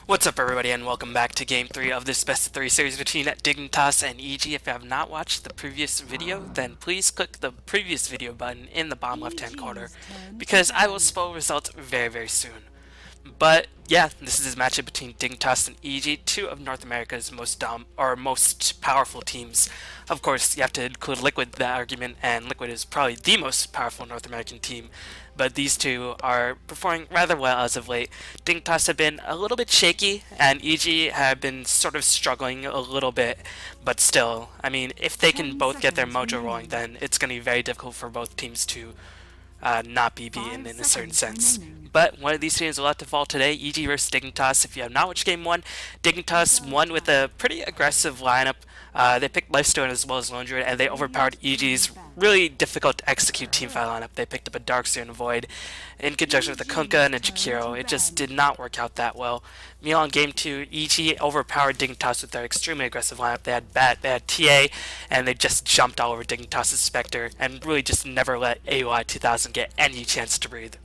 What's up everybody and welcome back to game 3 of this best of 3 series between Dignitas and EG. If you have not watched the previous video, then please click the previous video button in the bottom left hand corner because I will spoil results very soon. But yeah, this is a matchup between Dignitas and EG, two of North America's most powerful teams. Of course, you have to include Liquid in that argument, and Liquid is probably the most powerful North American team. But these two are performing rather well as of late. Dignitas have been a little bit shaky, and EG have been sort of struggling a little bit. But still, I mean, if they can both get their mojo rolling, then it's going to be very difficult for both teams to not be beaten in a certain sense. But one of these teams will have to fall today, EG versus Dignitas. If you have not watched Game 1, Dignitas won with a pretty aggressive lineup. They picked Lifestone as well as Lone Druid, and they overpowered EG's really difficult to execute teamfight lineup. They picked up a Darkseer and a Void in conjunction with a Kunkka and a Jakiro. It just did not work out that well. Meanwhile, in Game 2, EG overpowered Dignitas with their extremely aggressive lineup. They had Bat, they had TA, and they just jumped all over Dignitas' Spectre and really just never let AUI 2000 get any chance to breathe.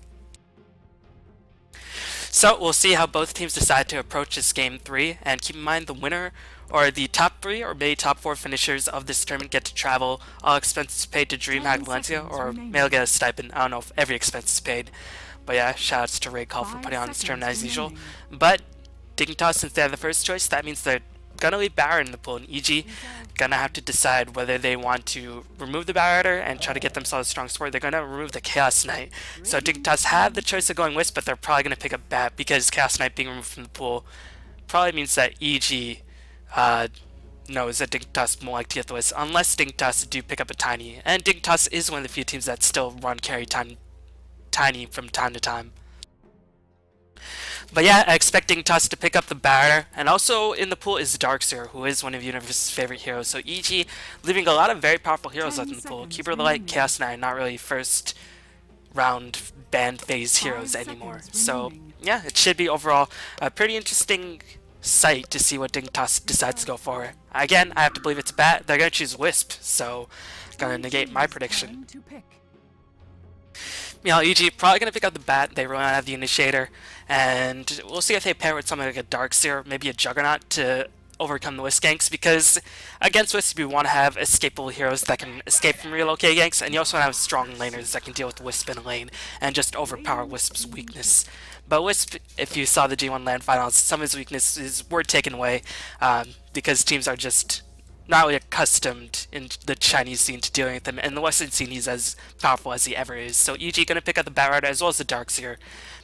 So we'll see how both teams decide to approach this Game 3, and keep in mind the winner or the top 3 or maybe top 4 finishers of this tournament get to travel, all expenses paid to DreamHack Valencia, or may get a stipend. I don't know if every expense is paid. But yeah, shoutouts to Raidcall for putting on this tournament as usual. But Dignitas, since they have the first choice, that means they're gonna leave Barrier in the pool, and EG gonna have to decide whether they want to remove the Barrier and try to get themselves a strong support. They're gonna remove the Chaos Knight. So Dignitas have the choice of going Wisp, but they're probably gonna pick up Bat because Chaos Knight being removed from the pool probably means that EG knows that Dignitas won't like to get the Wisp, unless Dignitas do pick up a Tiny. And Dignitas is one of the few teams that still run carry Tiny from time to time. But yeah, I expect Dignitas to pick up the Barrier, and also in the pool is Darkseer, who is one of Universe's favorite heroes. So EG leaving a lot of very powerful heroes left in the pool. Keeper Light, Chaos Knight, not really first round banned phase heroes anymore. So yeah, it should be overall a pretty interesting sight to see what Dignitas decides to go for. Again, I have to believe it's Bat. They're going to choose Wisp, so gonna negate my prediction. Meanwhile, EG probably going to pick up the Bat. They really don't have the Initiator, and we'll see if they pair with something like a Darkseer, maybe a Juggernaut to overcome the Wisp ganks, because against Wisp you want to have escapable heroes that can escape from relocated ganks, and you also want to have strong laners that can deal with Wisp in a lane and just overpower Wisp's weakness. But Wisp, if you saw the G1 LAN finals, some of his weaknesses were taken away because teams are just not really accustomed in the Chinese scene to dealing with him, and the Western scene he's as powerful as he ever is. So EG gonna pick up the Bat Rider as well as the Darkseer.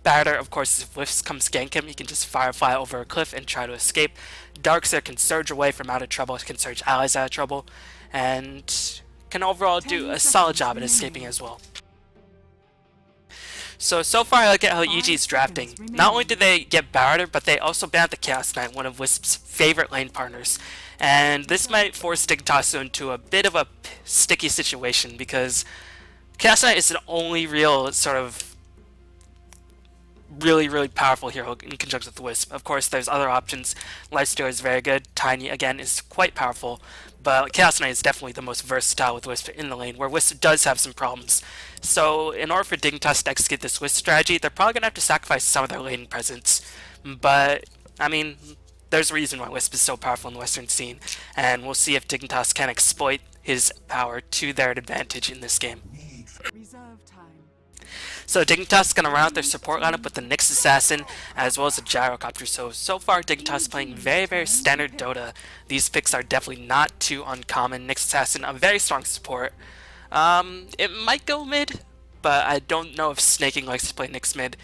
Bat Rider, of course, if Wisp comes gank him, he can just firefly over a cliff and try to escape. Darkseer can surge away from out of trouble, can surge allies out of trouble, and can overall do a solid job at escaping as well. So far I look at how EG is drafting. Not only did they get Barrier, but they also banned the Chaos Knight, one of Wisp's favorite lane partners. And this might force Dignitas into a bit of a sticky situation, because Chaos Knight is the only real sort of really powerful hero in conjunction with Wisp. Of course, there's other options. Lifesteal is very good. Tiny, again, is quite powerful. But Chaos Knight is definitely the most versatile with Wisp in the lane, where Wisp does have some problems. So in order for Dignitas to execute this Wisp strategy, they're probably going to have to sacrifice some of their lane presence. But, I mean, there's a reason why Wisp is so powerful in the Western scene, and we'll see if Dignitas can exploit his power to their advantage in this game. So Dignitas is going to round out their support lineup with the Nyx Assassin as well as a Gyrocopter. So far Dignitas playing very standard Dota. These picks are definitely not too uncommon. Nyx Assassin, a very strong support. It might go mid, but I don't know if Snaking likes to play Nyx mid.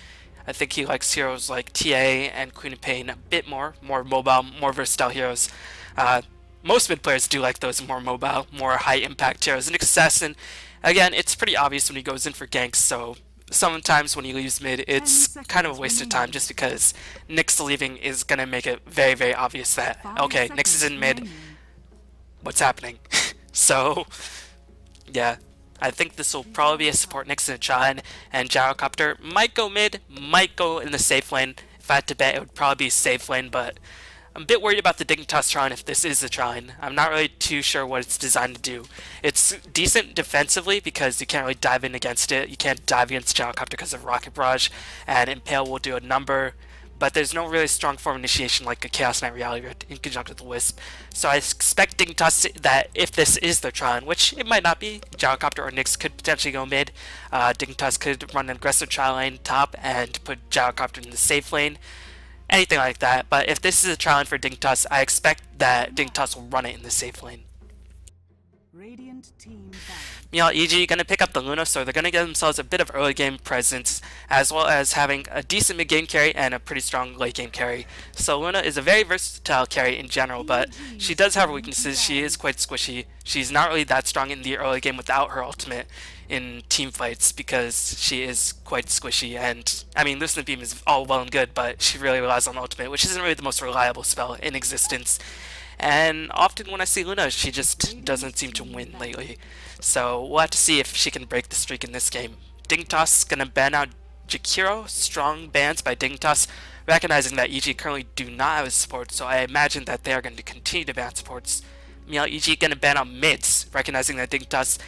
I think he likes heroes like TA and Queen of Pain a bit more mobile, more versatile heroes. Most mid players do like those more mobile, more high impact heroes. Nyx Assassin, again, it's pretty obvious when he goes in for ganks, so sometimes when he leaves mid, it's kind of a waste of time, just because Nyx leaving is going to make it very obvious that, okay, Nyx is in mid, what's happening? So, yeah, I think this will probably be a support Nyx in a Trine, and Gyrocopter might go mid, might go in the safe lane. If I had to bet, it would probably be safe lane, but I'm a bit worried about the Dignitas Trine if this is a Trine. I'm not really too sure what it's designed to do. It's decent defensively because you can't really dive in against it. You can't dive against Gyrocopter because of Rocket Barrage, and Impale will do a number, but there's no really strong form initiation like a Chaos Knight Reality Rift in conjunction with the Wisp. So I expect Dignitas that if this is their Tron, which it might not be, Gyrocopter or Nyx could potentially go mid. Dignitas could run an aggressive trial lane top and put Gyrocopter in the safe lane. Anything like that, but if this is a trial lane for Dignitas, I expect that Dignitas will run it in the safe lane. Meanwhile, EG going to pick up the Luna, so they're going to get themselves a bit of early game presence, as well as having a decent mid game carry and a pretty strong late game carry. So Luna is a very versatile carry in general, but she does have her weaknesses. She is quite squishy. She's not really that strong in the early game without her ultimate in team fights because she is quite squishy. And I mean, Lucent Beam is all well and good, but she really relies on ultimate, which isn't really the most reliable spell in existence. And often when I see Luna, she just doesn't seem to win lately. So we'll have to see if she can break the streak in this game. Dignitas gonna ban out Jakiro. Strong bans by Dignitas, recognizing that EG currently do not have support, so I imagine that they are going to continue to ban supports. Meanwhile, EG gonna ban out mids, recognizing that Dignitas,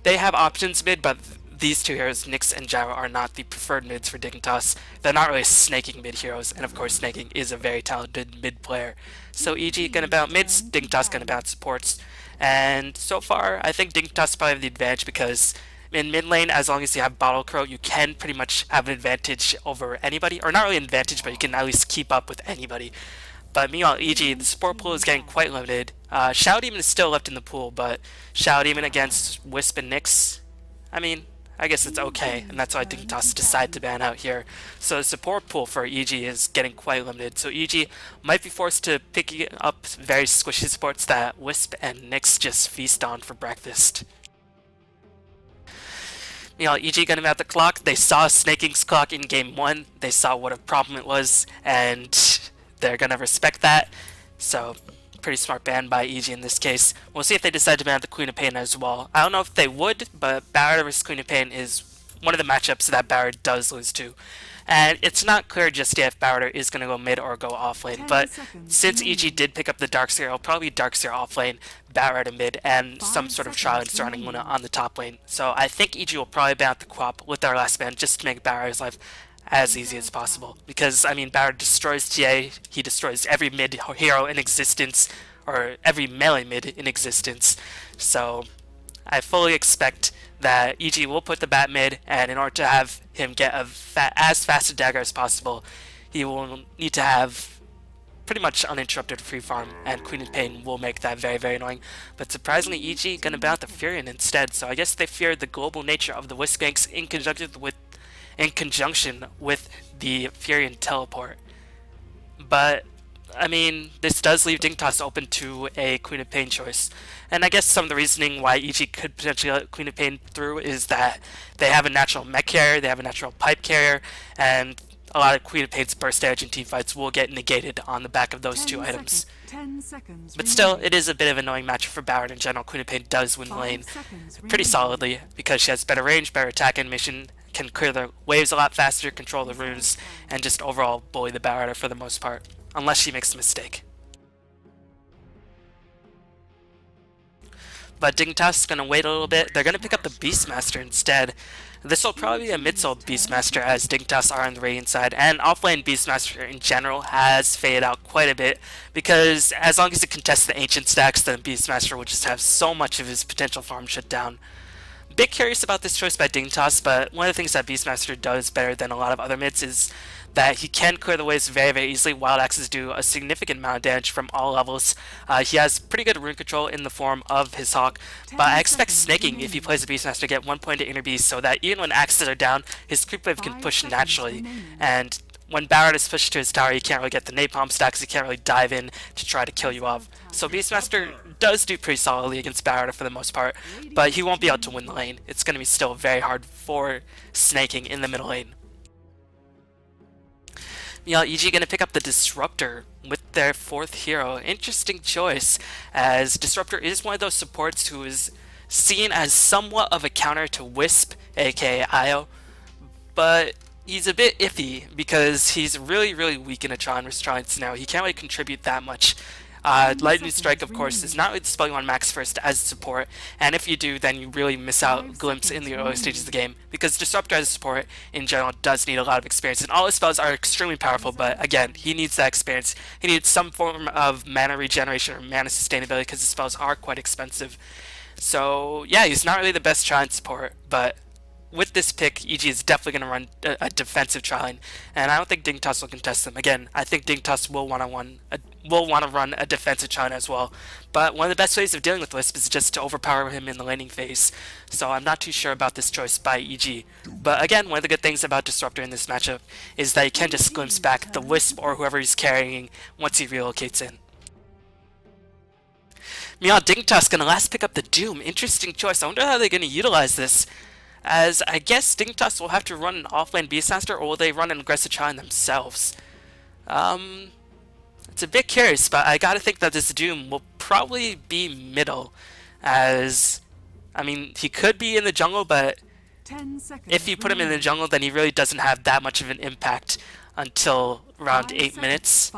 they have options mid, but these two heroes, Nyx and Gyro, are not the preferred mids for Dignitas. They're not really snaking mid heroes, and of course snaking is a very talented mid player. So EG gonna ban out mids, Dignitas gonna ban out supports. And so far, I think Dignitas probably have the advantage because in mid lane, as long as you have Bottle Crow, you can pretty much have an advantage over anybody. Or not really an advantage, but you can at least keep up with anybody. But meanwhile, EG, the support pool is getting quite limited. Shadow Demon is still left in the pool, but Shadow Demon against Wisp and Nyx, I mean, I guess it's okay, and that's why Dignitas decided to ban out here. So the support pool for EG is getting quite limited, so EG might be forced to pick up very squishy supports that Wisp and Nyx just feast on for breakfast. Meanwhile, EG gonna have the clock. They saw Snaking's clock in game 1, they saw what a problem it was, and they're gonna respect that. So pretty smart ban by EG in this case. We'll see if they decide to ban the Queen of Pain as well. I don't know if they would, but Barret vs Queen of Pain is one of the matchups that Barret does lose to. And it's not clear just yet if Barret is going to go mid or go off lane, but since EG did pick up the Darkseer, it'll probably be Darkseer off lane, Barret a mid, and some sort of trial surrounding Luna on the top lane. So I think EG will probably ban out the Quap with their last ban just to make Barret's life as easy as possible. Because, I mean, Barret destroys TA, he destroys every mid hero in existence, or every melee mid in existence. So I fully expect that EG will put the bat mid, and in order to have him get as fast a dagger as possible, he will need to have pretty much uninterrupted free farm, and Queen of Pain will make that very, very annoying. But surprisingly, EG gonna ban out the Furion instead, so I guess they feared the global nature of the Wisp ganks in conjunction with the Furion teleport. But I mean, this does leave Dignitas open to a Queen of Pain choice. And I guess some of the reasoning why EG could potentially let Queen of Pain through is that they have a natural mech carrier, they have a natural pipe carrier, and a lot of Queen of Pain's burst damage in teamfights will get negated on the back of those two items. But still, it is a bit of an annoying matchup for Barret in general. Queen of Pain does win the lane pretty solidly because she has better range, better attack animation, can clear the waves a lot faster, control the runes, and just overall bully the Barret for the most part. Unless she makes a mistake. But Dignitas is going to wait a little bit. They're going to pick up the Beastmaster instead. This will probably be a mid-sold Beastmaster as Dignitas are on the Radiant side, and offlane Beastmaster in general has faded out quite a bit because as long as it contests the Ancient stacks, then Beastmaster will just have so much of his potential farm shut down. Bit curious about this choice by Dignitas, but one of the things that Beastmaster does better than a lot of other mids is that he can clear the waves very, very easily. Wild Axes do a significant amount of damage from all levels. He has pretty good rune control in the form of his Hawk, but I expect Snaking, if he plays the Beastmaster, to get 1 point to Inner Beast so that even when Axes are down, his creep wave can push naturally. And when Barret is pushed to his tower, he can't really get the napalm stacks, he can't really dive in to try to kill you off. So Beastmaster does do pretty solidly against Barret for the most part, but he won't be able to win the lane. It's going to be still very hard for Snaking in the middle lane. Meanwhile, EG going to pick up the Disruptor with their 4th hero. Interesting choice, as Disruptor is one of those supports who is seen as somewhat of a counter to Wisp, aka Io, but he's a bit iffy because he's really, really weak in a Tron versus Tron scenario. He can't really contribute that much Lightning Strike, of course, is not really the spell you want to max first as support, and if you do, then you really miss out Glimpse in the early stages of the game, because Disruptor as a support in general does need a lot of experience, and all his spells are extremely powerful, but again, he needs that experience. He needs some form of mana regeneration or mana sustainability, because his spells are quite expensive. So yeah, he's not really the best Triline support, but with this pick, EG is definitely going to run a defensive Triline, and I don't think Dignitas will contest them. Again, I think Dignitas will want to run a defensive Triline as well. But one of the best ways of dealing with Wisp is just to overpower him in the laning phase. So I'm not too sure about this choice by EG. But again, one of the good things about Disruptor in this matchup is that he can just glimpse back the Wisp or whoever he's carrying once he relocates in. Meanwhile, Dignitas gonna last pick up the Doom. Interesting choice. I wonder how they're gonna utilize this, as I guess Dignitas will have to run an offlane Beastmaster, or will they run an aggressive Triline themselves? It's a bit curious, but I gotta think that this Doom will probably be middle, as, I mean, he could be in the jungle, but if you put him in the jungle, then he really doesn't have that much of an impact until around 8 minutes,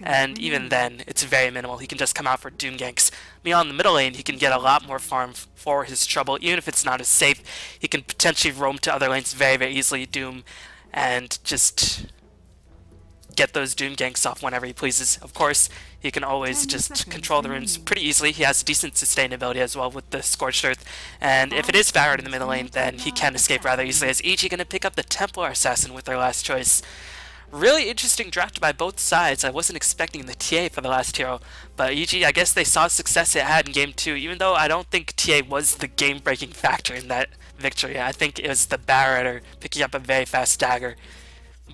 and even then, it's very minimal. He can just come out for Doom ganks. Meanwhile, in the middle lane, he can get a lot more farm for his trouble, even if it's not as safe. He can potentially roam to other lanes very, very easily, Doom, and just get those Doom ganks off whenever he pleases. Of course, he can always just control the runes pretty easily. He has decent sustainability as well with the Scorched Earth, and if it is Barrett in the middle lane, then he can escape rather easily, as EG going to pick up the Templar Assassin with their last choice. Really interesting draft by both sides. I wasn't expecting the TA for the last hero, but EG, I guess they saw success it had in Game 2, even though I don't think TA was the game-breaking factor in that victory. I think it was the Barretter picking up a very fast dagger.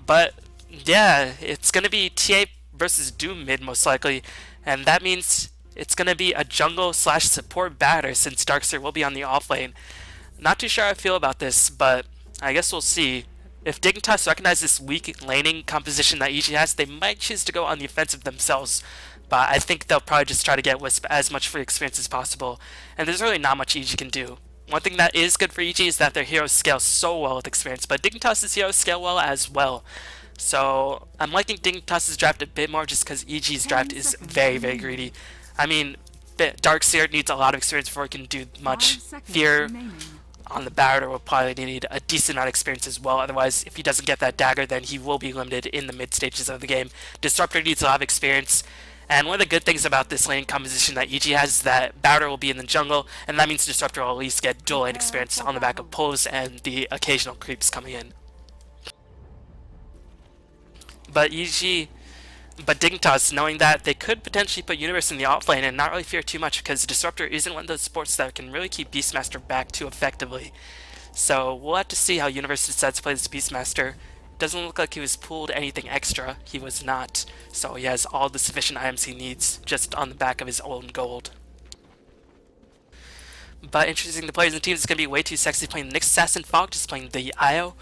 But yeah, it's going to be TA versus Doom mid most likely, and that means it's going to be a jungle slash support batter since Darkseer will be on the off lane. Not too sure how I feel about this, but I guess we'll see. If Dignitas recognize this weak laning composition that EG has, they might choose to go on the offensive themselves, but I think they'll probably just try to get Wisp as much free experience as possible, and there's really not much EG can do. One thing that is good for EG is that their heroes scale so well with experience, but Dignitas' heroes scale well as well. So I'm liking Dignitas' draft a bit more just because EG's draft is very, very greedy. I mean, Darkseer needs a lot of experience before he can do much. Fear on the Barretter will probably need a decent amount of experience as well. Otherwise, if he doesn't get that dagger, then he will be limited in the mid stages of the game. Disruptor needs a lot of experience, and one of the good things about this lane composition that EG has is that Barretter will be in the jungle, and that means Disruptor will at least get dual lane experience on the back of pulls and the occasional creeps coming in. But Dignitas, knowing that they could potentially put Universe in the offlane and not really fear too much, because Disruptor isn't one of those supports that can really keep Beastmaster back too effectively. So we'll have to see how Universe decides to play this Beastmaster. Doesn't look like he was pulled anything extra. He was not. So he has all the sufficient items he needs just on the back of his own gold. But interesting, the players and teams is going to be way too sexy playing the Nyx Assassin. Fog just playing the Io.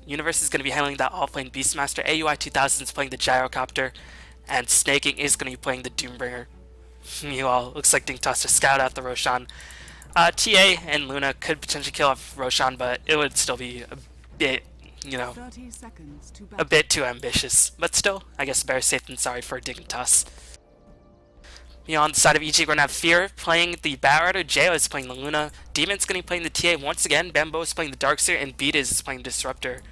Universe is going to be handling that offlane Beastmaster. AUI 2000 is playing the Gyrocopter, and Snaking is going to be playing the Doombringer. Meanwhile, looks like Dignitas to scout out the Roshan. TA and Luna could potentially kill off Roshan, but it would still be a bit, you know, a bit too ambitious. But still, I guess better safe than sorry for Dignitas. On the side of EG, we're going to have Fear playing the Barretter, Jo is playing the Luna, Demon's going to be playing the TA once again, Bambo is playing the Darkseer, and Beat is playing Disruptor.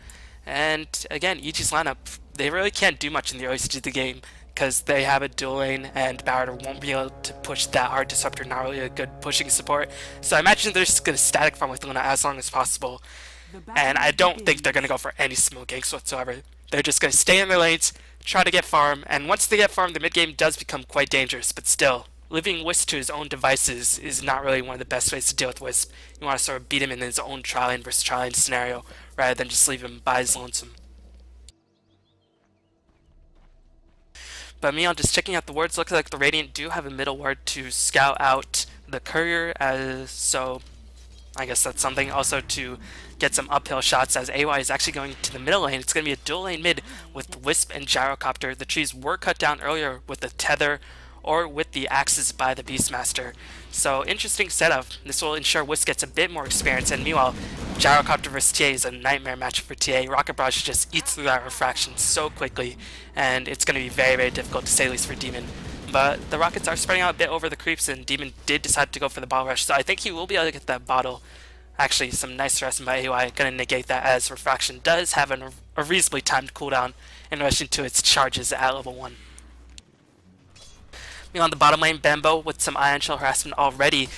And again, EG's lineup, they really can't do much in the early stage of the game because they have a dual lane and Barretter won't be able to push that hard. Disruptor not really a good pushing support. So I imagine they're just going to static farm with Luna as long as possible. And I don't think they're going to go for any smoke ganks whatsoever. They're just going to stay in their lanes, try to get farm, and once they get farm, the mid game does become quite dangerous, but still, leaving Wisp to his own devices is not really one of the best ways to deal with Wisp. You want to sort of beat him in his own Triline versus Triline scenario, rather than just leave him by his lonesome. But meanwhile, just checking out the wards, looks like the Radiant do have a middle ward to scout out the Courier, so I guess that's something. Also to get some uphill shots, as AY is actually going to the middle lane. It's going to be a dual lane mid with Wisp and Gyrocopter. The trees were cut down earlier with the Tether or with the axes by the Beastmaster. So interesting setup. This will ensure Wisp gets a bit more experience, and meanwhile, Gyrocopter vs TA is a nightmare match for TA. Rocket Barrage just eats through that refraction so quickly, and it's going to be very, very difficult to say, at least for Demon. But the Rockets are spreading out a bit over the creeps, and Demon did decide to go for the bottle rush, so I think he will be able to get that bottle. Actually, some nice harassment by AY, gonna negate that as Refraction does have a reasonably timed cooldown in relation to its charges at level 1. On the bottom lane, Bambo with some Ion Shell harassment already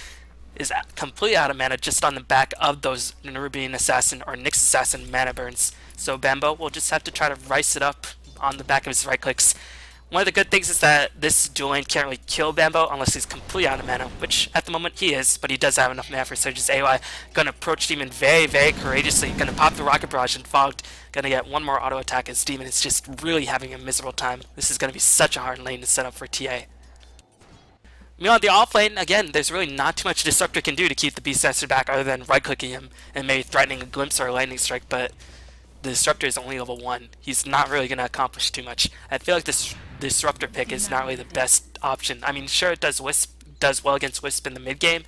is completely out of mana just on the back of those Nerubian Assassin or Nyx Assassin mana burns. So Bambo will just have to try to rice it up on the back of his right clicks. One of the good things is that this dual lane can't really kill Bambo unless he's completely out of mana, which at the moment he is, but he does have enough mana for Surge's AY. Gonna approach Demon very, very courageously. Gonna pop the Rocket Barrage and Fogged. Gonna get one more auto attack as Demon is just really having a miserable time. This is gonna be such a hard lane to set up for TA. Meanwhile, the off lane, again, there's really not too much Disruptor can do to keep the Beastmaster back other than right-clicking him and maybe threatening a Glimpse or a Lightning Strike, but the Disruptor is only level 1. He's not really going to accomplish too much. I feel like this Disruptor pick is not really the best option. I mean, sure, it does well against Wisp in the mid-game,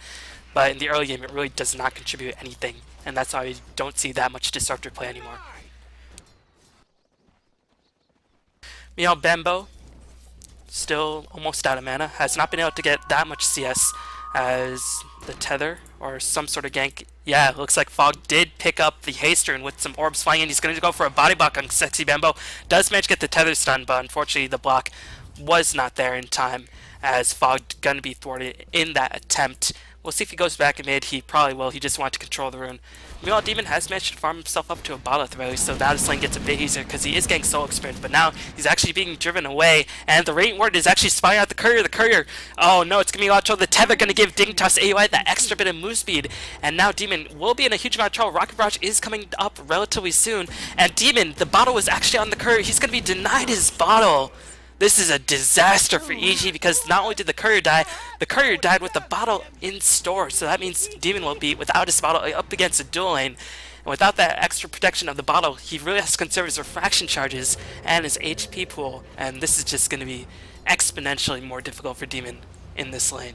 but in the early game, it really does not contribute anything, and that's why we don't see that much Disruptor play anymore. Meanwhile, Bambo, still almost out of mana, has not been able to get that much CS as the tether or some sort of gank. Yeah, it looks like Fog did pick up the haster, and with some orbs flying in, he's going to go for a body block on Sexy Bambo. Does manage to get the tether stun, but unfortunately the block was not there in time as Fog going to be thwarted in that attempt. We'll see if he goes back in mid. He probably will. He just wanted to control the rune. Meanwhile, Demon has managed to farm himself up to a bottle really, so now this lane gets a bit easier because he is getting soul experience, but now he's actually being driven away, and the Radiant Ward is actually spying out the courier. The courier, oh no, it's going to be a lot of trouble. The tether going to give Dignitas AOI that extra bit of move speed, and now Demon will be in a huge amount of trouble. Rocket Barrage is coming up relatively soon, and Demon, the bottle was actually on the courier. He's going to be denied his bottle. This is a disaster for EG because not only did the courier die, the courier died with the bottle in store. So that means Demon will be without his bottle up against a dual lane. And without that extra protection of the bottle, he really has to conserve his refraction charges and his HP pool. And this is just going to be exponentially more difficult for Demon in this lane.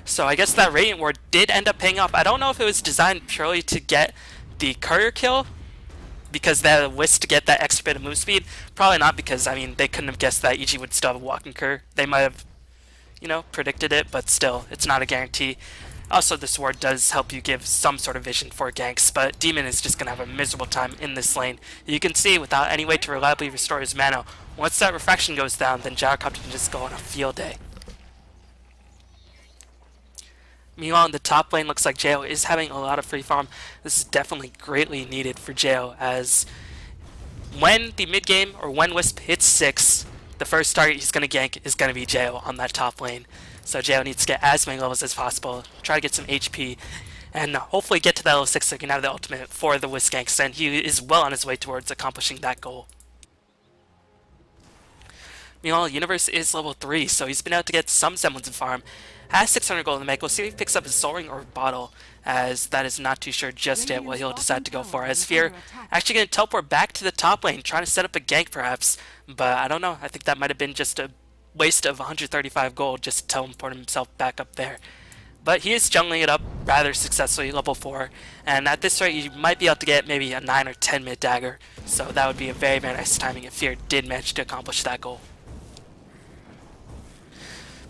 So I guess that Radiant Ward did end up paying off. I don't know if it was designed purely to get the courier kill, because they had a Wisp to get that extra bit of move speed. Probably not, because I mean they couldn't have guessed that EG would still have a walking cur. They might have, you know, predicted it, but still, it's not a guarantee. Also, this ward does help you give some sort of vision for ganks, but Demon is just gonna have a miserable time in this lane. You can see without any way to reliably restore his mana, once that refraction goes down, then Gyrocopter can just go on a field day. Meanwhile, in the top lane, looks like JO is having a lot of free farm. This is definitely greatly needed for JO, as when the mid game or when Wisp hits 6, the first target he's going to gank is going to be JO on that top lane. So JO needs to get as many levels as possible, try to get some HP, and hopefully get to that level 6 so he can have the ultimate for the Wisp ganks, and he is well on his way towards accomplishing that goal. Meanwhile, Universe is level 3, so he's been able to get some semblance of farm. Has 600 gold in the bank. We'll see if he picks up his Soul Ring or bottle, as that is not too sure just yet what he'll decide to go for. As Fear actually going to teleport back to the top lane, trying to set up a gank perhaps, but I don't know. I think that might have been just a waste of 135 gold just to teleport himself back up there. But he is jungling it up rather successfully, level 4, and at this rate you might be able to get maybe a 9 or 10 mid dagger, so that would be a very, very nice timing if Fear did manage to accomplish that goal.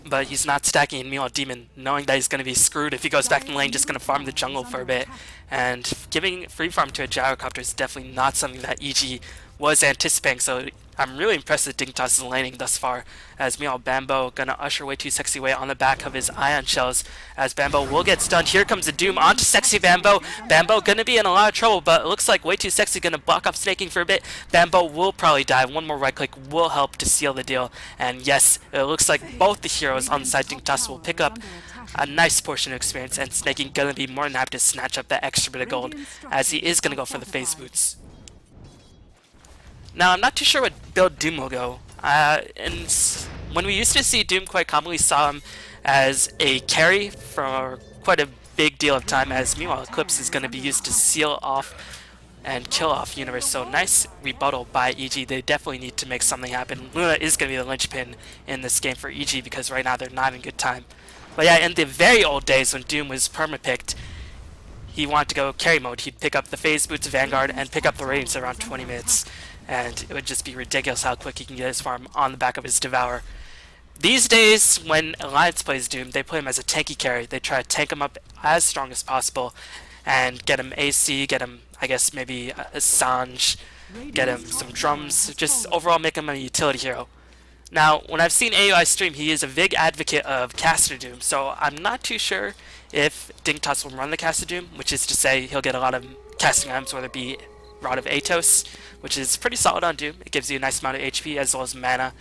But he's not stacking, and meanwhile Demon, knowing that he's going to be screwed if he goes back in the lane, just going to farm the jungle for a bit. And giving free farm to a Gyrocopter is definitely not something that EG was anticipating, so I'm really impressed with Dignitas' laning thus far, as meanwhile Bambo gonna usher way too Sexy way on the back of his Ion Shells, as Bambo will get stunned. Here comes the Doom onto Sexy Bambo. Bambo gonna be in a lot of trouble, but it looks like way too Sexy gonna block off snaking for a bit. Bambo will probably die. One more right click will help to seal the deal, and yes, it looks like both the heroes on the side Dignitas will pick up a nice portion of experience, and Snaking gonna be more than happy to snatch up that extra bit of gold, as he is gonna go for the phase boots. Now, I'm not too sure what build Doom will go. And when we used to see Doom, quite commonly saw him as a carry for quite a big deal of time, as meanwhile Eclipse is going to be used to seal off and kill off Universe. So nice rebuttal by EG. They definitely need to make something happen. Luna is going to be the linchpin in this game for EG, because right now they're not in good time. But yeah, in the very old days when Doom was perma-picked, he wanted to go carry mode. He'd pick up the phase boots, Vanguard, and pick up the Radiance around 20 minutes. and it would just be ridiculous how quick he can get his farm on the back of his Devour. These days, when Alliance plays Doom, they play him as a tanky carry. They try to tank him up as strong as possible and get him AC, get him, I guess, maybe a Sange, get him some drums, just overall make him a utility hero. Now, when I've seen AUI stream, he is a big advocate of Caster Doom, so I'm not too sure if Dignitas will run the Caster Doom, which is to say he'll get a lot of casting items, whether it be Rod of Atos, which is pretty solid on Doom. It gives you a nice amount of HP as well as mana,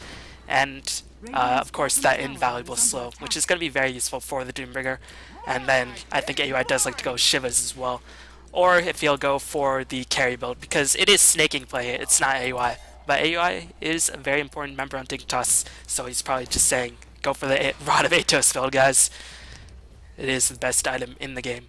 and of course that invaluable slow, which is going to be very useful for the Doombringer. And then I think AUI does like to go Shivas as well, or if he'll go for the carry build, because it is snaking play, it's not AUI. But AUI is a very important member on Dignitas, so he's probably just saying, go for the Rod of Atos build, guys. It is the best item in the game.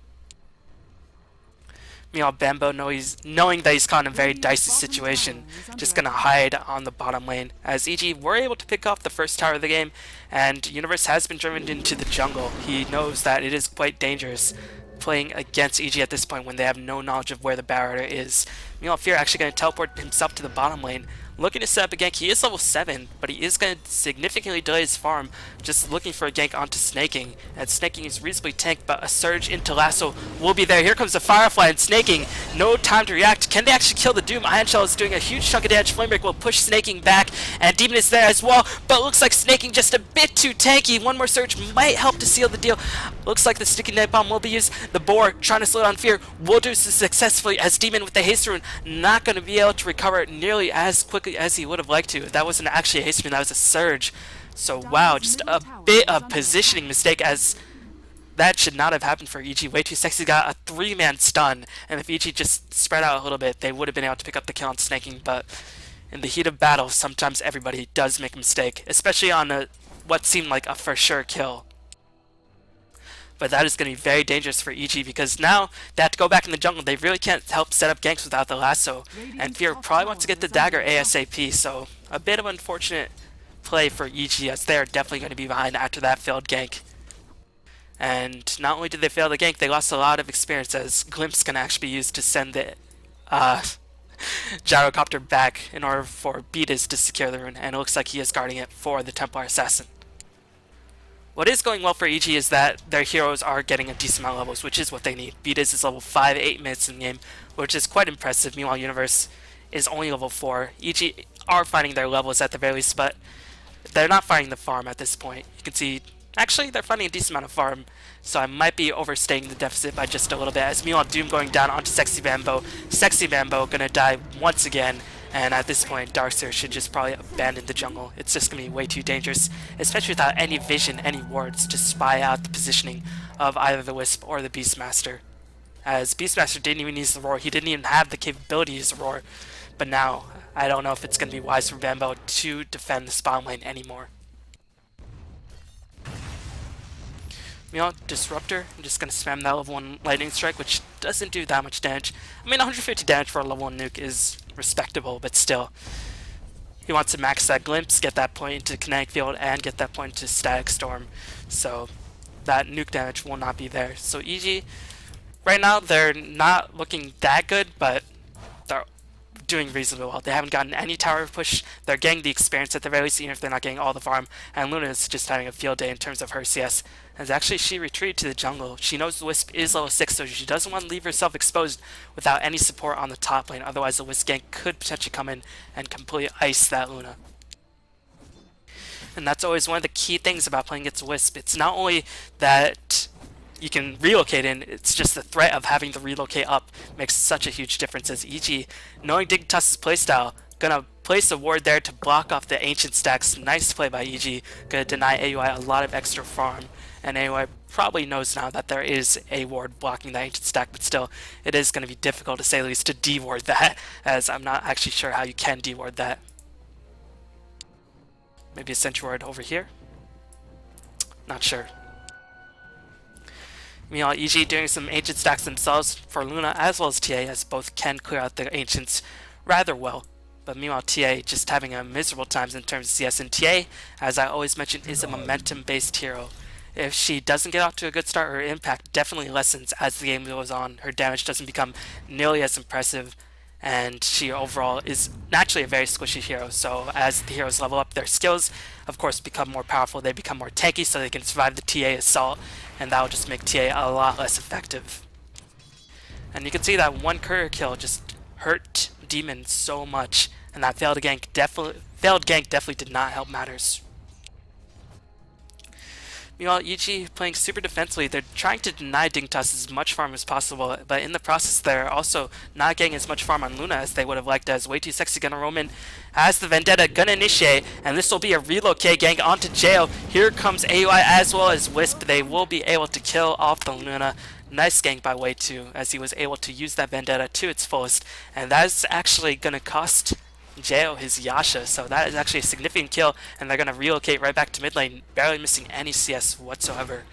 Meanwhile, Bambo, knowing that he's caught in a very dicey situation, just gonna hide on the bottom lane, as EG were able to pick off the first tower of the game, and Universe has been driven into the jungle. He knows that it is quite dangerous playing against EG at this point when they have no knowledge of where the barrier is. Meanwhile, Fear actually going to teleport himself to the bottom lane, looking to set up a gank. He is level 7, but he is going to significantly delay his farm, just looking for a gank onto Snaking. And Snaking is reasonably tanked, but a surge into Lasso will be there. Here comes the Firefly, and Snaking, no time to react. Can they actually kill the Doom? Iron Shell is doing a huge chunk of damage. Flamebreak will push Snaking back, and Demon is there as well, but looks like Snaking just a bit too tanky. One more surge might help to seal the deal. Looks like the Sticky Night Bomb will be used. The Boar, trying to slow down Fear, will do so successfully, as Demon with the Haste Rune not going to be able to recover it nearly as quickly as he would have liked to. That wasn't actually a Haste Rune, that was a surge. So wow, just a bit of positioning mistake, as that should not have happened for EG. Way Too Sexy got a 3-man stun, and if EG just spread out a little bit, they would have been able to pick up the kill on Snaking, but in the heat of battle, sometimes everybody does make a mistake, especially on what seemed like a for sure kill. But that is going to be very dangerous for EG, because now they have to go back in the jungle. They really can't help set up ganks without the lasso. And Fear probably wants to get the dagger ASAP, so a bit of unfortunate play for EG, as they are definitely going to be behind after that failed gank. And not only did they fail the gank, they lost a lot of experience, as Glimpse can actually be used to send the gyrocopter back in order for Beatus to secure the rune, and it looks like he is guarding it for the Templar Assassin. What is going well for EG is that their heroes are getting a decent amount of levels, which is what they need. Beatus is level 5, 8 minutes in the game, which is quite impressive. Meanwhile, Universe is only level 4. EG are finding their levels at the very least, but they're not finding the farm at this point. You can see, actually, they're finding a decent amount of farm, so I might be overstating the deficit by just a little bit. As meanwhile, Doom going down onto Sexy Bambo. Sexy Bambo gonna die once again. And at this point, Darkseer should just probably abandon the jungle. It's just going to be way too dangerous, especially without any vision, any wards to spy out the positioning of either the Wisp or the Beastmaster. As Beastmaster didn't even use the Roar, he didn't even have the capability to use the Roar. But now, I don't know if it's going to be wise for Bambo to defend the spawn lane anymore. Meanwhile, Disruptor, I'm just going to spam that level 1 Lightning Strike, which doesn't do that much damage. I mean, 150 damage for a level 1 nuke is respectable, but still. He wants to max that Glimpse, get that point into Kinetic Field, and get that point into Static Storm. So, that nuke damage will not be there. So EG, right now, they're not looking that good, but they're doing reasonably well. They haven't gotten any tower push. They're getting the experience at the very least, even if they're not getting all the farm. And Luna is just having a field day in terms of her CS. As actually she retreated to the jungle. She knows the Wisp is level 6, so she doesn't want to leave herself exposed without any support on the top lane. Otherwise, the Wisp gank could potentially come in and completely ice that Luna. And that's always one of the key things about playing against Wisp. It's not only that you can relocate in, it's just the threat of having to relocate up makes such a huge difference. As EG, knowing Dignitas' playstyle, gonna place a ward there to block off the ancient stacks. Nice play by EG, gonna deny AUI a lot of extra farm. And AUI probably knows now that there is a ward blocking the ancient stack, but still, it is going to be difficult to say the least to de-ward that, as I'm not actually sure how you can de-ward that. Maybe a sentry ward over here? Not sure. Meanwhile, EG doing some ancient stacks themselves for Luna as well as TA, as both can clear out the ancients rather well. But meanwhile, TA just having a miserable times in terms of CS, and TA, as I always mention, is a momentum-based hero. If she doesn't get off to a good start, her impact definitely lessens as the game goes on. Her damage doesn't become nearly as impressive, and she overall is naturally a very squishy hero. So as the heroes level up, their skills, of course, become more powerful. They become more tanky, so they can survive the TA assault, and that will just make TA a lot less effective. And you can see that one courier kill just hurt Demon so much, and that failed gank definitely did not help matters. Meanwhile, EG playing super defensively, they're trying to deny Dignitas as much farm as possible, but in the process they're also not getting as much farm on Luna as they would have liked, as Way Too Sexy gonna roam in, has the Vendetta gonna initiate, and this will be a relocate gank onto Jail. Here comes AUI as well as Wisp. They will be able to kill off the Luna. Nice gank by Way Too, as he was able to use that Vendetta to its fullest, and that's actually gonna cost Jail his Yasha, so that is actually a significant kill, and they're going to relocate right back to mid lane, barely missing any CS whatsoever.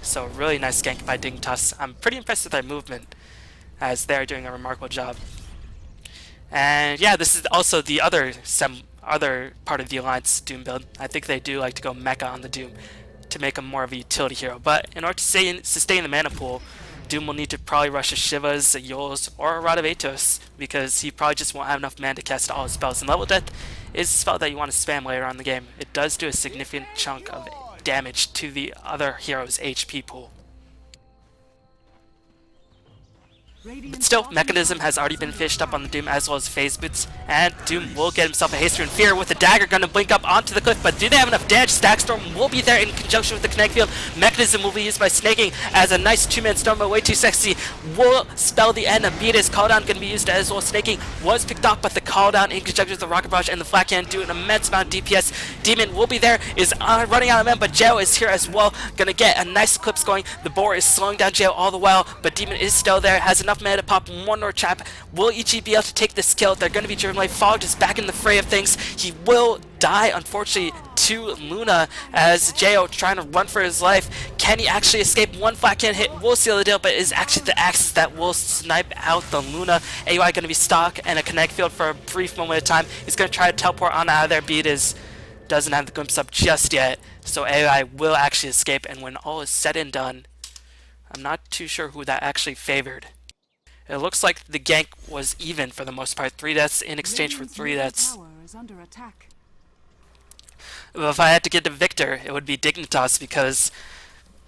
So really nice gank by Dignitas. I'm pretty impressed with their movement, as they're doing a remarkable job. And yeah, this is also the other part of the Alliance Doom build. I think they do like to go mecha on the Doom to make him more of a utility hero, but in order to sustain the mana pool, Doom will need to probably rush a Shivas, a Yols, or a Rod of Atos, because he probably just won't have enough mana to cast all his spells. And Level Death is a spell that you want to spam later on in the game. It does do a significant chunk of damage to the other hero's HP pool. But still, Mechanism has already been fished up on the Doom as well as Phase Boots, and Doom will get himself a Haste Rune Fear with the dagger going to blink up onto the cliff, but do they have enough damage? Stackstorm will be there in conjunction with the Kinetic Field. Mechanism will be used by Snaking as a nice two-man storm, but Way Too Sexy will spell the end and beat his cooldown, going to be used as well. Snaking was picked off, but the cooldown in conjunction with the Rocket Barrage and the Flat Cannon do an immense amount of DPS. Demon will be there, is running out of men, but Jail is here as well, going to get a nice eclipse going. The boar is slowing down Jail all the while, but Demon is still there, has enough mana to pop one more trap. Will EG be able to take this kill? They're going to be driven away. Fog is back in the fray of things. He will die, unfortunately, to Luna as Jo trying to run for his life. Can he actually escape? One flat cannon hit will seal the deal, but it is actually the axes that will snipe out the Luna. AUI going to be stuck in a Kinetic Field for a brief moment of time. He's going to try to teleport on out of there. Beat is doesn't have the glimpse up just yet, so AUI will actually escape, and when all is said and done, I'm not too sure who that actually favored. It looks like the gank was even for the most part. 3 deaths in exchange for 3 deaths. But if I had to get a victor, it would be Dignitas, because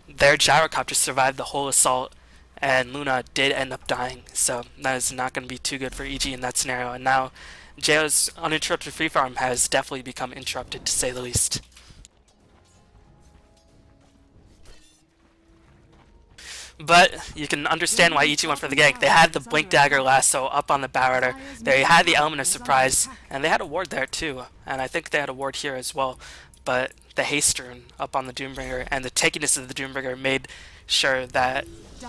their gyrocopter survived the whole assault and Luna did end up dying. So that is not going to be too good for EG in that scenario. And now Jail's uninterrupted free farm has definitely become interrupted, to say the least. But you can understand why EG went for the gank. They had the Blink Dagger lasso up on the Barometer. They had the Element of Surprise, and they had a ward there too. And I think they had a ward here as well. But the Haste Rune up on the Doombringer and the tankiness of the Doombringer made sure that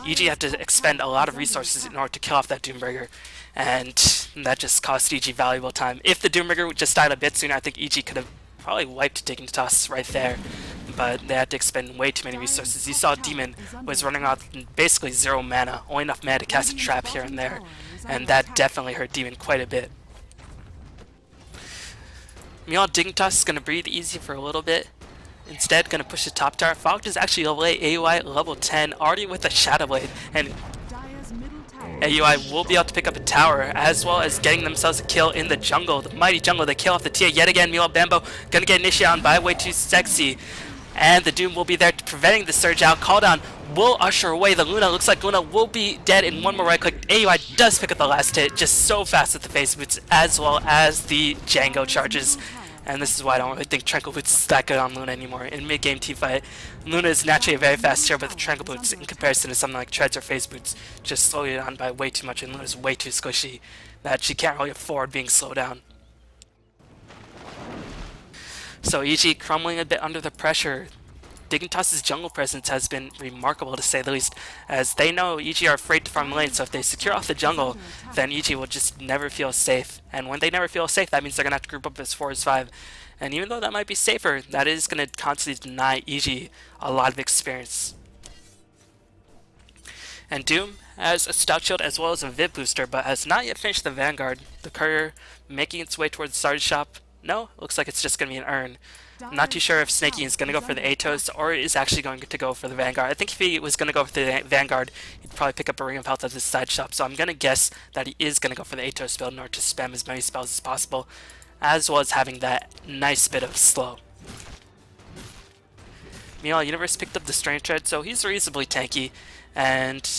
EG had to expend a lot of resources in order to kill off that Doombringer. And that just cost EG valuable time. If the Doombringer just died a bit sooner, I think EG could have probably wiped Dignitas right there. But they had to expend way too many resources. You saw Demon was running out basically 0 mana, only enough mana to cast a trap here and there, and that definitely hurt Demon quite a bit. Meanwhile, Dignitas is going to breathe easy for a little bit. Instead, going to push the top tower. Fogged is actually level 8, AUI level 10, already with a Shadow Blade, and AUI will be able to pick up a tower, as well as getting themselves a kill in the jungle. The mighty jungle, they kill off the TA yet again. Meanwhile, Bambo going to get initiated on by Way Too Sexy. And the Doom will be there preventing the surge out. Cooldown will usher away the Luna. Looks like Luna will be dead in one more right click. AUI does pick up the last hit just so fast with the Phase Boots, as well as the Django charges. And this is why I don't really think Tranquil Boots is that good on Luna anymore. In mid-game teamfight, Luna is naturally a very fast hero, but the Tranquil Boots, in comparison to something like Treads or Phase Boots, just slow you down by way too much, and Luna's way too squishy that she can't really afford being slowed down. So EG crumbling a bit under the pressure. Dignitas' jungle presence has been remarkable, to say the least, as they know EG are afraid to farm lane, so if they secure off the jungle, then EG will just never feel safe. And when they never feel safe, that means they're going to have to group up as 4 as 5. And even though that might be safer, that is going to constantly deny EG a lot of experience. And Doom has a Stout Shield as well as a Viv booster, but has not yet finished the Vanguard. The courier making its way towards the starter shop. No, looks like it's just going to be an Urn. I'm not too sure if Snaky is going to go for the Atos or is actually going to go for the Vanguard. I think if he was going to go for the Vanguard, he'd probably pick up a Ring of Health at his side shop. So I'm going to guess that he is going to go for the Atos build in order to spam as many spells as possible, as well as having that nice bit of slow. Meanwhile, Universe picked up the Strange Tread, so he's reasonably tanky, and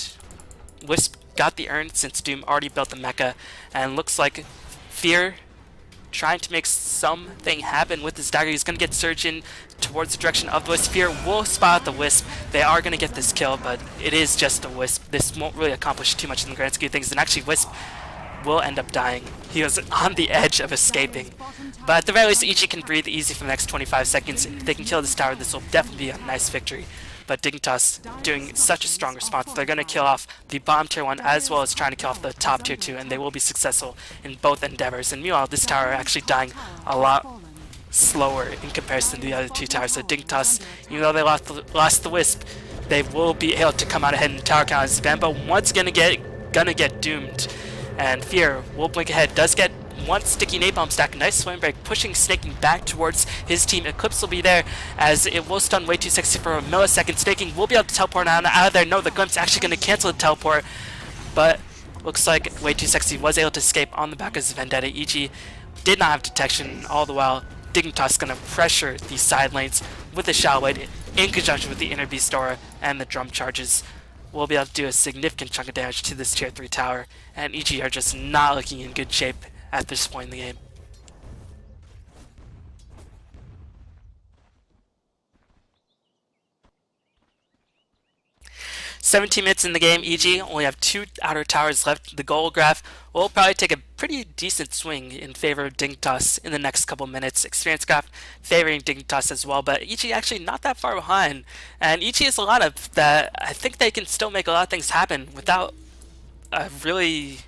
Wisp got the Urn since Doom already built the mecha, and looks like Fear trying to make something happen with his dagger. He's going to get Surge in towards the direction of the Wisp. Fear will spot the Wisp. They are going to get this kill, but it is just a Wisp. This won't really accomplish too much in the grand scheme of things, and actually Wisp will end up dying. He was on the edge of escaping. But at the very least, Ichi can breathe easy for the next 25 seconds. If they can kill this tower, this will definitely be a nice victory. But Dignitas doing such a strong response. They're going to kill off the bottom tier 1 as well as trying to kill off the top tier 2, and they will be successful in both endeavors. And meanwhile, this tower actually dying a lot slower in comparison to the other two towers. So Dignitas, even though they lost the Wisp, they will be able to come out ahead in tower count as Bambo once gonna get doomed. And Fear will blink ahead, does get one sticky napalm stack, nice flame break, pushing Snaking back towards his team. Eclipse will be there as it will stun way too sexy for a millisecond. Snaking will be able to teleport out of there. No, the Glimpse actually going to cancel the teleport, but looks like way too sexy was able to escape on the back of his Vendetta. Ichi did not have detection, all the while Dignitas going to pressure the side lanes with the Shadow Blade in conjunction with the Inner Beast Aura and the drum charges. Will be able to do a significant chunk of damage to this tier 3 tower, and Ichi are just not looking in good shape at this point in the game. "17 minutes in the game, EG only have 2 outer towers left. The goal graph will probably take a pretty decent swing in favor of Dignitas in the next couple minutes. Experience graph favoring Dignitas as well, but EG actually not that far behind. And EG has a lot of that. I think they can still make a lot of things happen without a really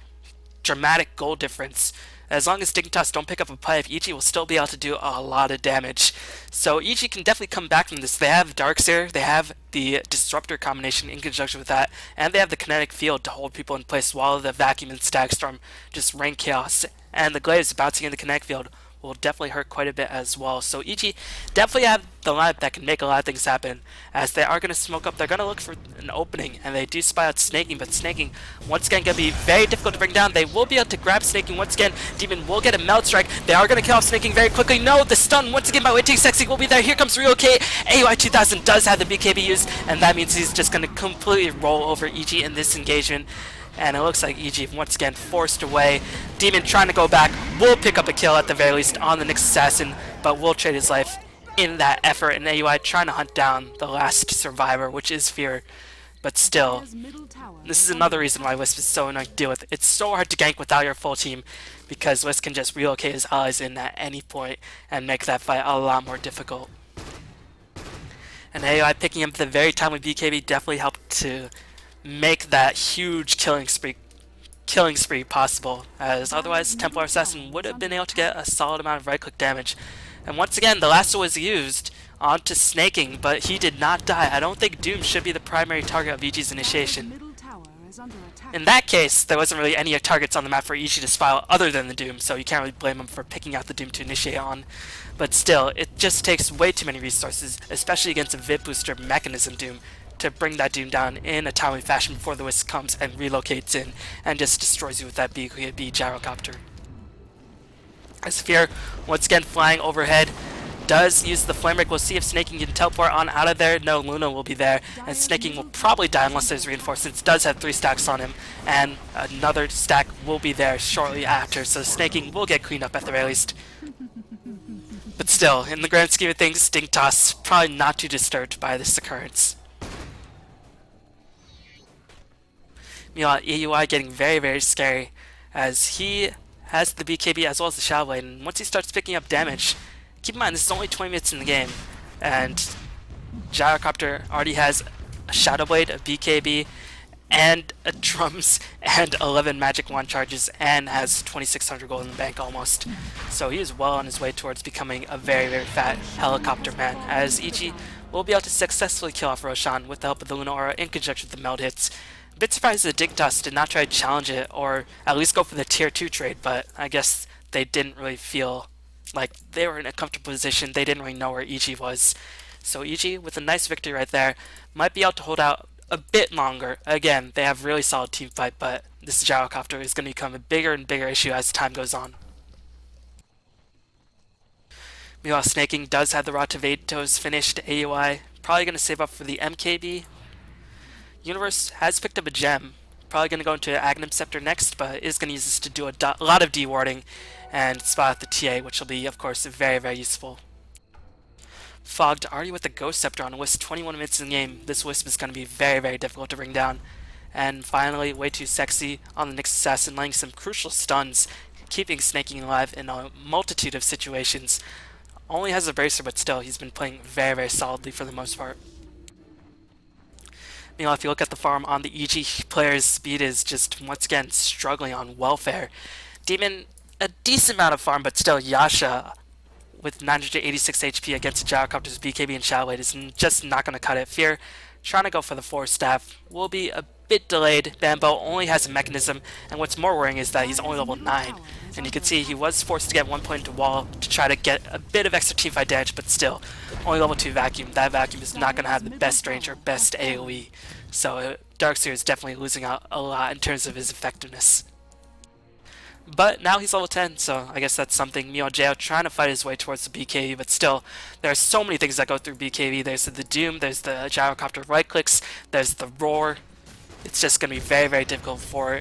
dramatic goal difference. As long as Dignitas don't pick up a pipe, EG will still be able to do a lot of damage. So EG can definitely come back from this. They have Darkseer, they have the Disruptor combination in conjunction with that, and they have the Kinetic Field to hold people in place while the Vacuum and Stagstorm just rain chaos. And the Glaives bouncing in the Kinetic Field will definitely hurt quite a bit as well. So EG definitely have the lineup that can make a lot of things happen. As they are going to smoke up, they're going to look for an opening, and they do spy out Snaking, but Snaking once again going to be very difficult to bring down. They will be able to grab Snaking once again. Demon will get a Melt Strike. They are going to kill off Snaking very quickly. No, the stun once again by Way Too Sexy will be there. Here comes Relocate. AY 2000 does have the BKB used, and that means he's just going to completely roll over EG in this engagement. And it looks like EG once again forced away. Demon trying to go back, will pick up a kill at the very least on the Nyx Assassin, but will trade his life in that effort. And AUI trying to hunt down the last survivor, which is Fear. But still, this is another reason why Wisp is so annoying to deal with. It's so hard to gank without your full team, because Wisp can just relocate his allies in at any point and make that fight a lot more difficult. And AUI picking up the very timely BKB definitely helped to make that huge killing spree possible, as otherwise Templar Assassin would have been able to get a solid amount of right click damage. And once again, the lasso was used onto Snaking, but he did not die. I don't think Doom should be the primary target of EG's initiation. In that case, there wasn't really any targets on the map for EG to spile other than the Doom, so you can't really blame him for picking out the Doom to initiate on. But still, it just takes way too many resources, especially against a VIP booster mechanism Doom, to bring that Doom down in a timely fashion before the Wisp comes and relocates in and just destroys you with that BKB gyrocopter. As Fear, once again flying overhead, does use the Flame Break. We'll see if Snaking can teleport on out of there. No, Luna will be there, and Snaking will probably die unless there's reinforcements. Does have 3 stacks on him, and another stack will be there shortly after, so Snaking will get cleaned up at the very least. But still, in the grand scheme of things, Dignitas probably not too disturbed by this occurrence. Meanwhile, AUI getting very, very scary as he has the BKB as well as the Shadow Blade, and once he starts picking up damage, keep in mind this is only 20 minutes in the game, and Gyrocopter already has a Shadow Blade, a BKB, and a Drums, and 11 Magic Wand charges, and has 2,600 gold in the bank almost. So he is well on his way towards becoming a very, very fat helicopter man, as EG will be able to successfully kill off Roshan with the help of the Luna Aura in conjunction with the meld hits. A bit surprised that Dignitas did not try to challenge it, or at least go for the tier 2 trade, but I guess they didn't really feel Like, they were in a comfortable position. They didn't really know where EG was. So EG, with a nice victory right there, might be able to hold out a bit longer. Again, they have really solid team fight, but this gyrocopter is going to become a bigger and bigger issue as time goes on. Meanwhile, Snaking does have the Rod to Vatos finished AUI. Probably going to save up for the MKB. Universe has picked up a gem. Probably going to go into Agnum Scepter next, but is going to use this to do a lot of D-warding and spot out the TA, which will be, of course, very, very useful. Fogged already with the Ghost Scepter on Wisp, 21 minutes in the game. This Wisp is going to be very, very difficult to bring down. And finally, way too sexy on the Nyx Assassin, laying some crucial stuns, keeping Snaking alive in a multitude of situations. Only has a Bracer, but still, he's been playing very, very solidly for the most part. Meanwhile, if you look at the farm on the EG player's speed is just, once again, struggling on welfare. Demon, a decent amount of farm, but still, Yasha, with 986 HP against Gyrocopter's BKB and Shadow Blade, is just not going to cut it. Fear, trying to go for the Force Staff, will be a bit delayed. Bambo only has a mechanism, and what's more worrying is that he's only level 9. And you can see he was forced to get 1 point into wall to try to get a bit of extra teamfight damage, but still, only level 2 vacuum. That vacuum is not going to have the best range or best AoE. So Darkseer is definitely losing out a lot in terms of his effectiveness. But now he's level 10, so I guess that's something. Mio Jao trying to fight his way towards the BKB, but still, there are so many things that go through BKB. There's the Doom, there's the Gyrocopter right clicks, there's the Roar. It's just going to be very, very difficult for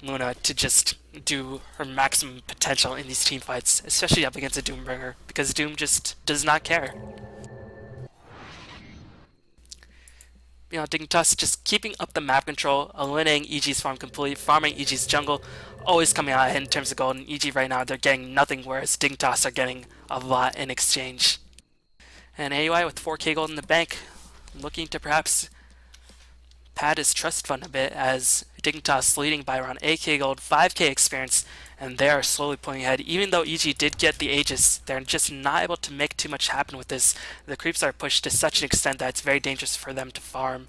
Luna to just do her maximum potential in these team fights, especially up against a Doombringer, because Doom just does not care. You know, Dignitas just keeping up the map control, eliminating EG's farm completely, farming EG's jungle, always coming out ahead in terms of gold. And EG right now, they're getting nothing, whereas Dignitas are getting a lot in exchange. And AUI with 4k gold in the bank, looking to perhaps pad his trust fund a bit, as Dignitas leading by around 8k gold, 5k experience, and they are slowly pulling ahead. Even though EG did get the Aegis, they're just not able to make too much happen with this. The creeps are pushed to such an extent that it's very dangerous for them to farm,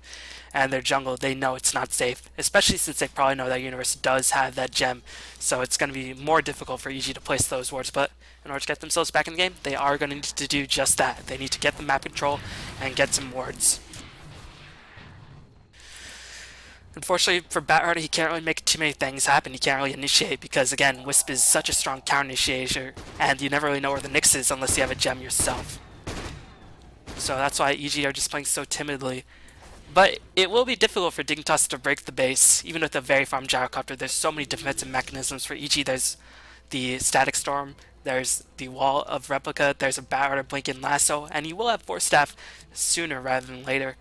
and their jungle, they know it's not safe, especially since they probably know that Universe does have that gem, so it's going to be more difficult for EG to place those wards. But in order to get themselves back in the game, they are going to need to do just that. They need to get the map control and get some wards. Unfortunately for Batrunner, he can't really make too many things happen. He can't really initiate because, again, Wisp is such a strong counter initiator, and you never really know where the Nyx is unless you have a gem yourself. So that's why EG are just playing so timidly. But it will be difficult for Dignitas to break the base, even with a very farmed Gyrocopter. There's so many defensive mechanisms for EG. There's the Static Storm, there's the Wall of Replica, there's a Batrunner Blinking Lasso, and you will have Force Staff sooner rather than later.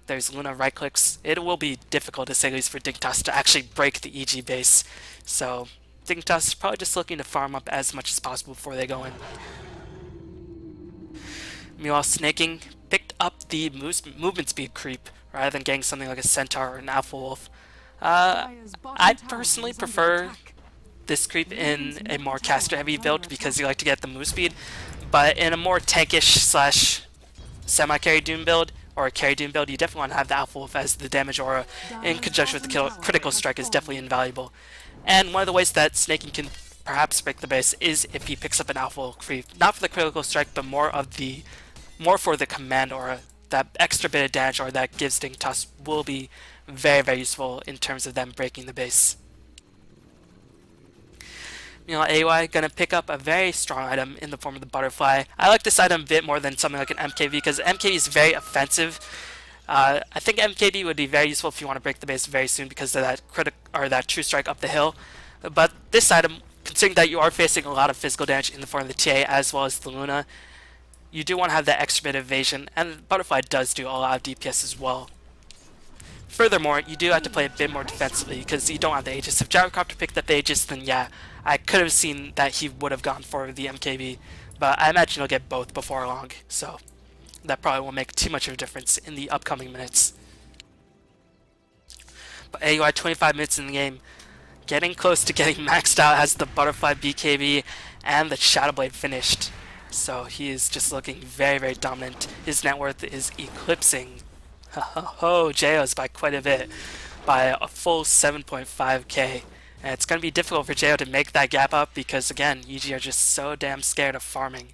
There's Luna right clicks. It will be difficult, to say the least, for Dignitas to actually break the EG base. So Dignitas is probably just looking to farm up as much as possible before they go in. Meanwhile, Snaking picked up the movement speed creep rather than getting something like a Centaur or an Alpha Wolf. I personally prefer this creep in a more caster heavy build because you like to get the move speed, but in a more tankish slash semi-carry Doom build, or a carry Doom build, you definitely want to have the Alpha Wolf, as the damage aura in conjunction with the critical strike is definitely invaluable. And one of the ways that Snaking can perhaps break the base is if he picks up an Alpha Wolf creep, not for the critical strike, but more for the command aura. That extra bit of damage aura that gives Dignitas will be very, very useful in terms of them breaking the base. You know, AY gonna pick up a very strong item in the form of the butterfly. I like this item a bit more than something like an MKB because MKB is very offensive. I think MKB would be very useful if you want to break the base very soon because of that true strike up the hill. But this item, considering that you are facing a lot of physical damage in the form of the TA as well as the Luna, you do want to have that extra bit of evasion, and the butterfly does do a lot of DPS as well. Furthermore, you do have to play a bit more defensively because you don't have the Aegis. If Gyrocopter picked up the Aegis, then yeah, I could have seen that he would have gone for the MKB, but I imagine he'll get both before long, so that probably won't make too much of a difference in the upcoming minutes. But AUI 25 minutes in the game, getting close to getting maxed out, has the Butterfly BKB and the Shadow Blade finished. So he is just looking very, very dominant. His net worth is eclipsing Jaos by quite a bit, by a full 7.5k. And it's going to be difficult for Jo to make that gap up because, again, EG are just so damn scared of farming.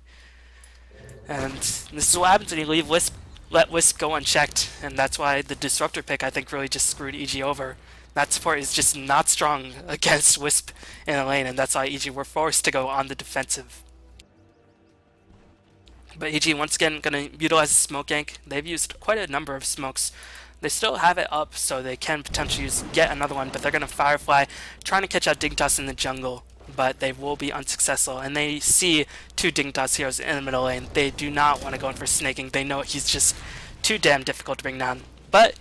And this is what happens when you let Wisp go unchecked, and that's why the Disruptor pick, I think, really just screwed EG over. That support is just not strong against Wisp in the lane, and that's why EG were forced to go on the defensive. But EG, once again, going to utilize the smoke gank. They've used quite a number of smokes. They still have it up, so they can potentially get another one, but they're going to Firefly, trying to catch out Dignitas in the jungle, but they will be unsuccessful. And they see two Dignitas heroes in the middle lane. They do not want to go in for snaking. They know he's just too damn difficult to bring down. But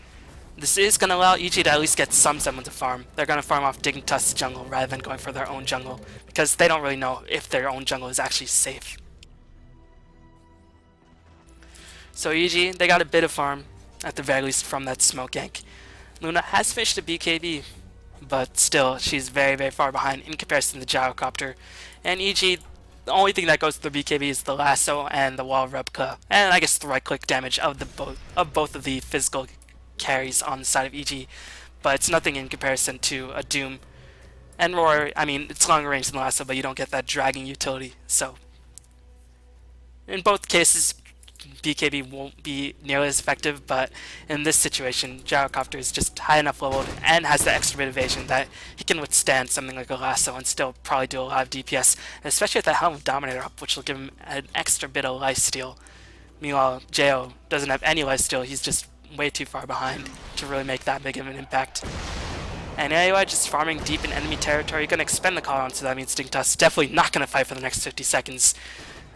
this is going to allow EG to at least get some semblance of farm. They're going to farm off Dignitas' jungle rather than going for their own jungle, because they don't really know if their own jungle is actually safe. So EG, they got a bit of farm, at the very least, from that smoke gank. Luna has finished a BKB, but still, she's very, very far behind in comparison to the Gyrocopter. And EG, the only thing that goes through the BKB is the lasso and the wall replica, and I guess the right-click damage of both of the physical carries on the side of EG. But it's nothing in comparison to a Doom. And Roar, I mean, it's longer range than the lasso, but you don't get that dragging utility. So, in both cases, BKB won't be nearly as effective, but in this situation, Gyrocopter is just high enough leveled and has the extra bit of evasion that he can withstand something like a lasso and still probably do a lot of DPS, especially with that Helm of Dominator up, which will give him an extra bit of lifesteal. Meanwhile, Jo doesn't have any lifesteal, he's just way too far behind to really make that big of an impact. And anyway, just farming deep in enemy territory, you're going to expend the cooldown, so that means Dignitas definitely not going to fight for the next 50 seconds.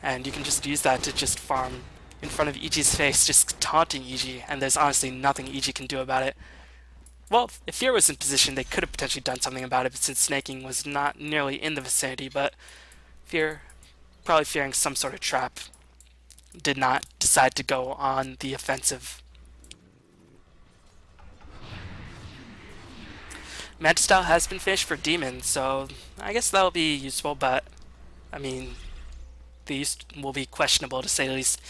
And you can just use that to just farm in front of EG's face, just taunting EG, and there's honestly nothing EG can do about it. Well, if Fear was in position, they could have potentially done something about it, since snaking was not nearly in the vicinity, but Fear, probably fearing some sort of trap, did not decide to go on the offensive. Magic Style has been finished for Demon, so I guess that'll be useful, but I mean, these will be questionable to say the least.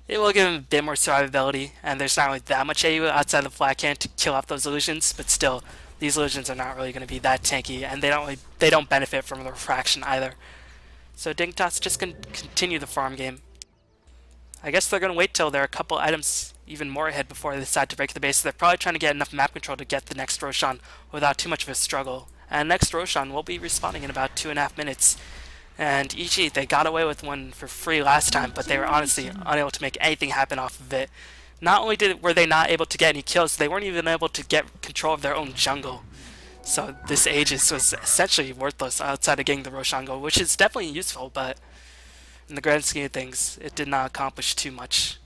It will give him a bit more survivability, and there's not really that much AU outside the flat can to kill off those illusions, but still, these illusions are not really going to be that tanky, and they don't benefit from the refraction either. So Dignitas just going to continue the farm game. I guess they're going to wait till there are a couple items even more ahead before they decide to break the base. So they're probably trying to get enough map control to get the next Roshan without too much of a struggle. And next Roshan will be respawning in about 2.5 minutes. And EG, they got away with one for free last time, but they were honestly unable to make anything happen off of it. Not only were they not able to get any kills, they weren't even able to get control of their own jungle. So this Aegis was essentially worthless outside of getting the Roshan goal, which is definitely useful, but in the grand scheme of things, it did not accomplish too much.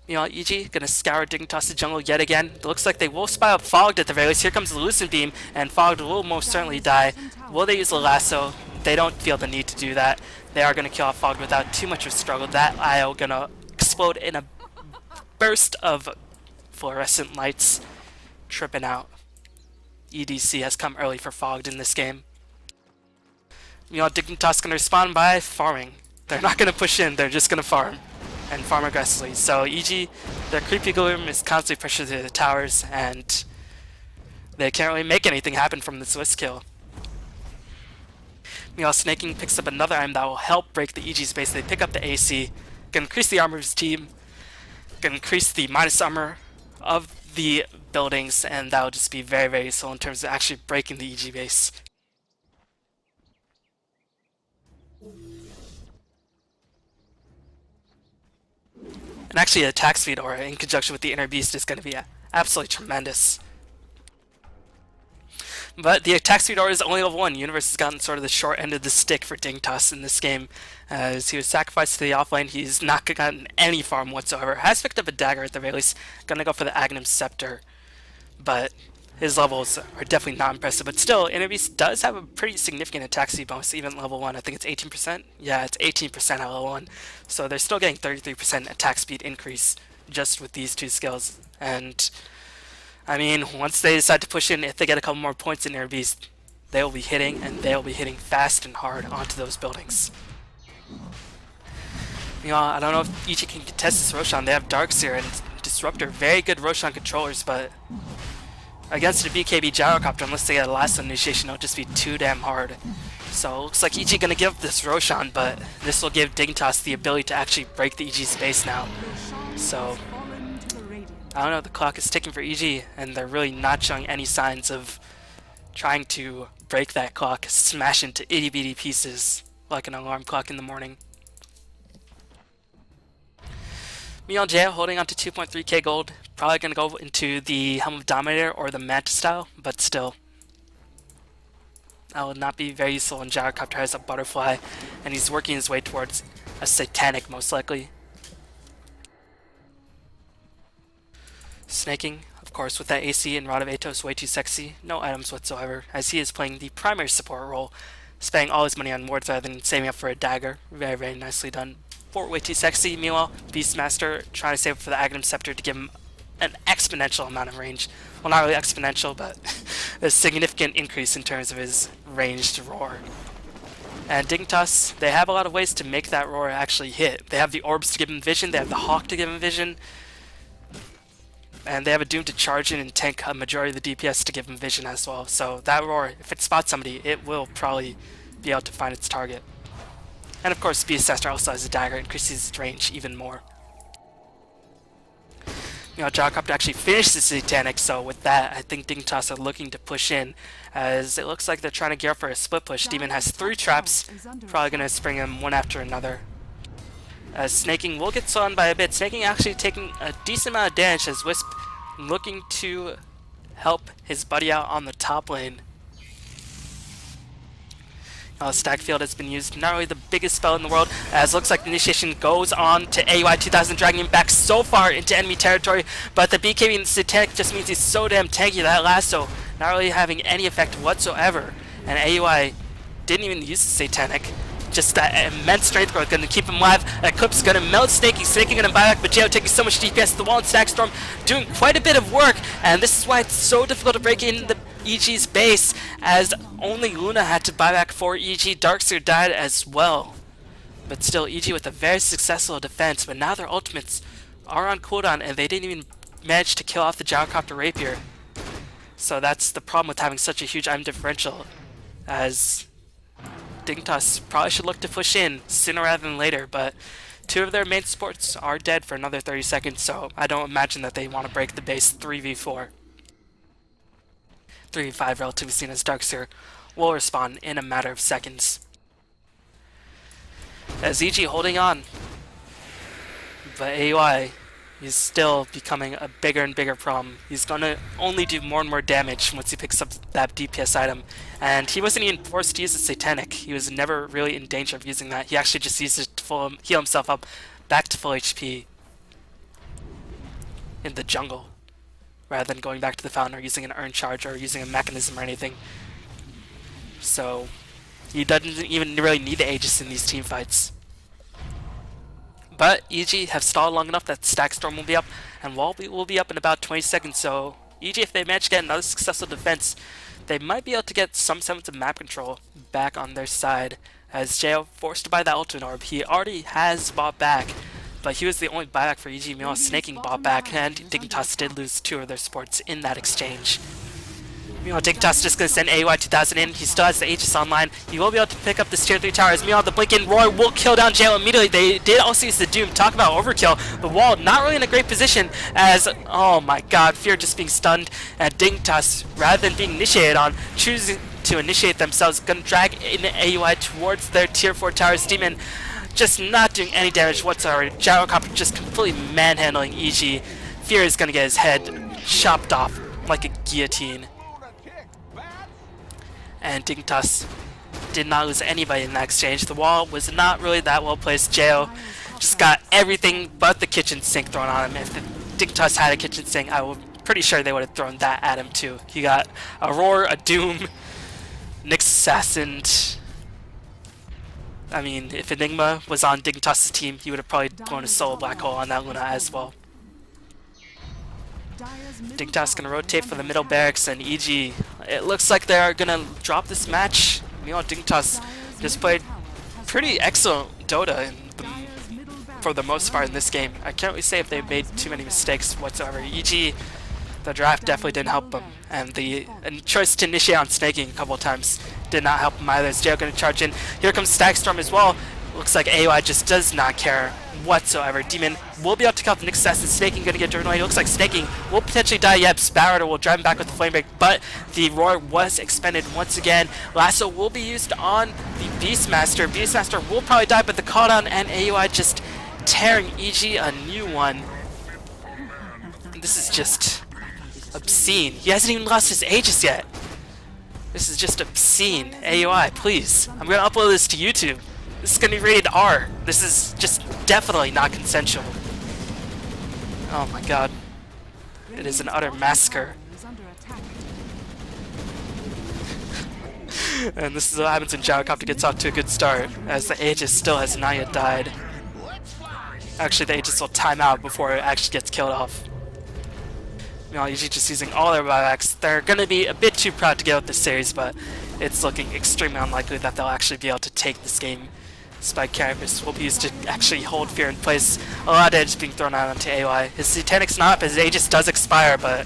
Meanwhile, EG gonna scour Dignitas' jungle yet again. It looks like they will spy up Fogged at the very least. Here comes the Lucent Beam, and Fogged will most certainly die. Will they use the lasso? They don't feel the need to do that. They are gonna kill off Fogged without too much of a struggle. That IO gonna explode in a burst of fluorescent lights, tripping out. EDC has come early for Fogged in this game. Meanwhile, Dignitas gonna respond by farming. They're not gonna push in, they're just gonna farm. And farm aggressively. So EG, their creepy gloom is constantly pressured to the towers, and they can't really make anything happen from this Wisp kill. Meanwhile, Snaking picks up another item that will help break the EG space. They pick up the AC, can increase the armor of his team, can increase the minus armor of the buildings, and that will just be very, very useful in terms of actually breaking the EG base. And actually, attack speed aura in conjunction with the Inner Beast is going to be absolutely tremendous. But the attack speed aura is only level 1. Universe has gotten sort of the short end of the stick for Dignitas in this game. As he was sacrificed to the offlane, he's not gotten any farm whatsoever. Has picked up a dagger at the very least. Gonna go for the Aghanim Scepter. But his levels are definitely not impressive. But still, Inner Beast does have a pretty significant attack speed bonus, even at level 1. I think it's 18%? Yeah, it's 18% at level 1. So they're still getting 33% attack speed increase just with these two skills. And, I mean, once they decide to push in, if they get a couple more points in Inner Beast, they will be hitting, and they will be hitting fast and hard onto those buildings. You know, I don't know if EG can contest this Roshan. They have Darkseer and Disruptor, very good Roshan controllers, but Against the BKB Gyrocopter, unless they get a last initiation, it'll just be too damn hard. So it looks like EG gonna give up this Roshan, but this will give Dignitas the ability to actually break the EG space now. So I don't know, the clock is ticking for EG, and they're really not showing any signs of trying to break that clock, smash into itty bitty pieces like an alarm clock in the morning. Meanwhile, Jaya holding on to 2.3k gold, probably going to go into the Helm of Dominator or the Manta style, but still. That will not be very useful when Gyrocopter has a butterfly, and he's working his way towards a Satanic most likely. Snaking, of course, with that AC and Rod of Atos way too sexy, no items whatsoever, as he is playing the primary support role, spending all his money on wards rather than saving up for a dagger. Very, very nicely done. Fort way too sexy. Meanwhile, Beastmaster trying to save up for the Aghanim Scepter to give him an exponential amount of range. Well, not really exponential, but a significant increase in terms of his ranged roar. And Dignitas, they have a lot of ways to make that roar actually hit. They have the orbs to give him vision, they have the Hawk to give him vision, and they have a Doom to charge in and tank a majority of the DPS to give him vision as well. So that roar, if it spots somebody, it will probably be able to find its target. And of course, Beastmaster also has a dagger, increases its range even more. You know, Gyrocopter actually finished the Satanic, so with that, I think Dignitas are looking to push in, as it looks like they're trying to gear up for a split push. Demon has 3 traps, probably going to spring them one after another. As Snaking will get slowed by a bit. Snaking actually taking a decent amount of damage as Wisp looking to help his buddy out on the top lane. Stack Field has been used, not really the biggest spell in the world, as looks like the initiation goes on to AUI 2000, dragging him back so far into enemy territory, but the BKB and the Satanic just means he's so damn tanky that lasso not really having any effect whatsoever, and AUI didn't even use the Satanic. Just that immense strength growth going to keep him alive. Eclipse going to melt Snaking. Snaking going to buy back, but Jao taking so much DPS to the wall, and Stack Storm doing quite a bit of work, and this is why it's so difficult to break in the EG's base, as only Luna had to buy back for EG. Darkseer died as well. But still, EG with a very successful defense, but now their ultimates are on cooldown, and they didn't even manage to kill off the Gyrocopter Rapier. So that's the problem with having such a huge item differential, as Dignitas probably should look to push in sooner rather than later, but 2 of their main supports are dead for another 30 seconds, so I don't imagine that they want to break the base 3v4. 3v5 relatively seen, as Darkseer will respawn in a matter of seconds. As EG holding on, but AUI is still becoming a bigger and bigger problem. He's going to only do more and more damage once he picks up that DPS item, and he wasn't even forced to use the Satanic. He was never really in danger of using that. He actually just used it to heal himself up back to full HP in the jungle, rather than going back to the fountain or using an urn charge or using a mechanism or anything. So he doesn't even really need the Aegis in these team fights. But EG have stalled long enough that Stack Storm will be up, and Wall will be up in about 20 seconds, so EG, if they manage to get another successful defense, they might be able to get some semblance of map control back on their side, as Jo forced to buy the Ultimate Orb. He already has bought back, but he was the only buyback for EG. Meanwhile, Snaking bought back, and Dignitas did lose 2 of their supports in that exchange. Meanwhile, Dignitas just going to send AUI 2000 in. He still has the Aegis online. He will be able to pick up this tier 3 towers. Meanwhile, the Blink in Roar will kill down Jail immediately. They did also use the Doom. Talk about overkill. The wall not really in a great position, as, oh my god, Fear just being stunned. And Dignitas, rather than being initiated on, choosing to initiate themselves, going to drag in AUI towards their tier 4 towers. Demon just not doing any damage whatsoever. Gyrocopter just completely manhandling EG. Fear is going to get his head chopped off like a guillotine. And Dignitas did not lose anybody in that exchange. The wall was not really that well placed. Jo just got everything but the kitchen sink thrown on him. If the Dignitas had a kitchen sink, I'm pretty sure they would have thrown that at him too. He got a Roar, a Doom, Nyx Assassin. I mean, if Enigma was on Dignitas' team, he would have probably blown a solo black hole on that Luna as well. Dignitas gonna rotate for the middle barracks, and EG, it looks like they're gonna drop this match. Meanwhile, Dignitas just played pretty excellent Dota for the most part in this game. I can't really say if they made too many mistakes whatsoever. EG, The draft definitely didn't help him, and the choice to initiate on snaking a couple of times did not help him either. Is Jail going to charge in? Here comes Stackstorm as well. Looks like AOI just does not care whatsoever. Demon will be able to kill the Nick Assassin. Snaking going to get driven away. It looks like Snaking will potentially die. Yep, Sparrow will drive him back with the Flame Break, but the Roar was expended once again. Lasso will be used on the Beastmaster. Beastmaster will probably die, but the call down and AOI just tearing EG a new one. This is just obscene. He hasn't even lost his Aegis yet. This is just obscene. AOI, please. I'm going to upload this to YouTube. This is going to be rated R. This is just definitely not consensual. Oh my god. It is an utter massacre. And this is what happens when Gyrocopter gets off to a good start, as the Aegis still has not yet died. Actually, the Aegis will time out before it actually gets killed off. EG just using all their buybacks. They're going to be a bit too proud to get out this series, but it's looking extremely unlikely that they'll actually be able to take this game. Spike Carapace will be used to actually hold fear in place. A lot of damage being thrown out onto AOI. His Satanic's not up, his Aegis does expire, but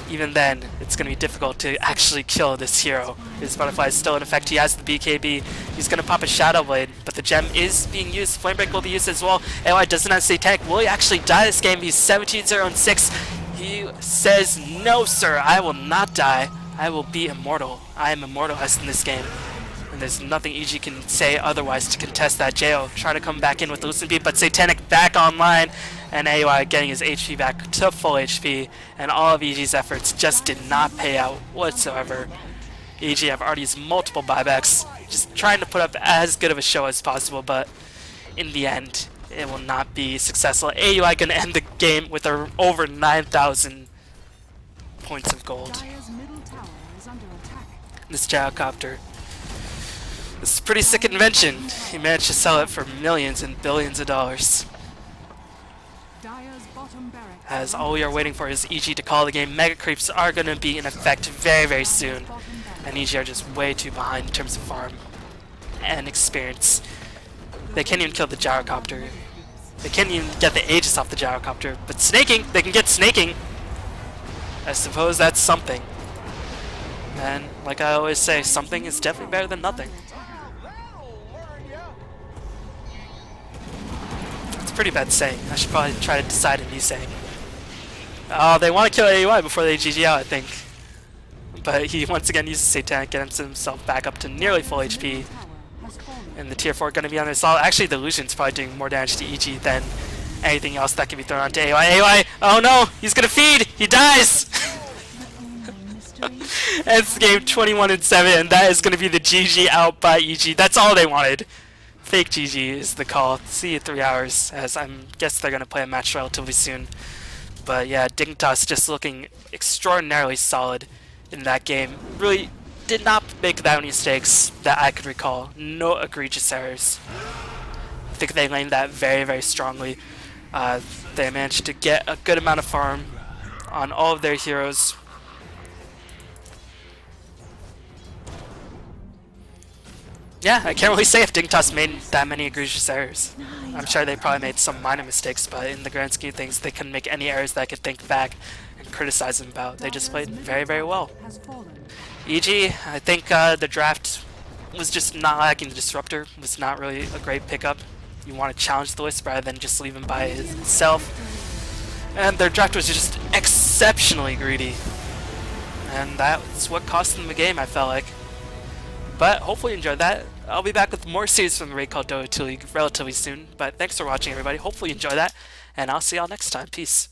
even then, it's going to be difficult to actually kill this hero. His Butterfly is still in effect. He has the BKB. He's going to pop a Shadow Blade, but the gem is being used. Flame Break will be used as well. AOI doesn't have Satanic. Will he actually die this game? He's 17-0-6. He says, no sir, I will not die. I will be immortal. I am immortalized in this game. And there's nothing EG can say otherwise to contest that. Jo trying to come back in with the Lucent Beat, but Satanic back online. And AOI getting his HP back to full HP. And all of EG's efforts just did not pay out whatsoever. EG have already used multiple buybacks, just trying to put up as good of a show as possible, but in the end, it will not be successful. AOI can end the game with over 9,000 points of gold. This Gyrocopter. This is a pretty sick invention. He managed to sell it for millions and billions of dollars. As all we are waiting for is EG to call the game. Mega Creeps are going to be in effect very, very soon. And EG are just way too behind in terms of farm and experience. They can't even kill the Gyrocopter. They can't even get the Aegis off the Gyrocopter. But snaking! They can get snaking! I suppose that's something. And like I always say, something is definitely better than nothing. It's a pretty bad saying. I should probably try to decide a new saying. Oh, they want to kill AOI before they GG out, I think. But he once again uses Satanic, gets himself back up to nearly full HP. And the tier 4 going to be on their solid. Actually, the Illusion's probably doing more damage to EG than anything else that can be thrown onto AOI. AOI! Oh no! He's going to feed! He dies! Ends the game 21-7, and that is going to be the GG out by EG. That's all they wanted. Fake GG is the call. See you 3 hours, as I guess they're going to play a match relatively soon. But yeah, Dignitas just looking extraordinarily solid in that game. Really did not make that many mistakes that I could recall. No egregious errors. I think they lamed that very, very strongly. They managed to get a good amount of farm on all of their heroes. Yeah, I can't really say if Dignitas made that many egregious errors. I'm sure they probably made some minor mistakes, but in the grand scheme of things, they couldn't make any errors that I could think back and criticize them about. They just played very, very well. EG, I think the draft was just not lacking. The Disruptor was not really a great pickup. You want to challenge the Wisp rather than just leave him by himself. And their draft was just exceptionally greedy. And that's what cost them the game, I felt like. But hopefully you enjoyed that. I'll be back with more series from the Raidcall Dota 2 League relatively soon. But thanks for watching, everybody. Hopefully you enjoy that. And I'll see y'all next time. Peace.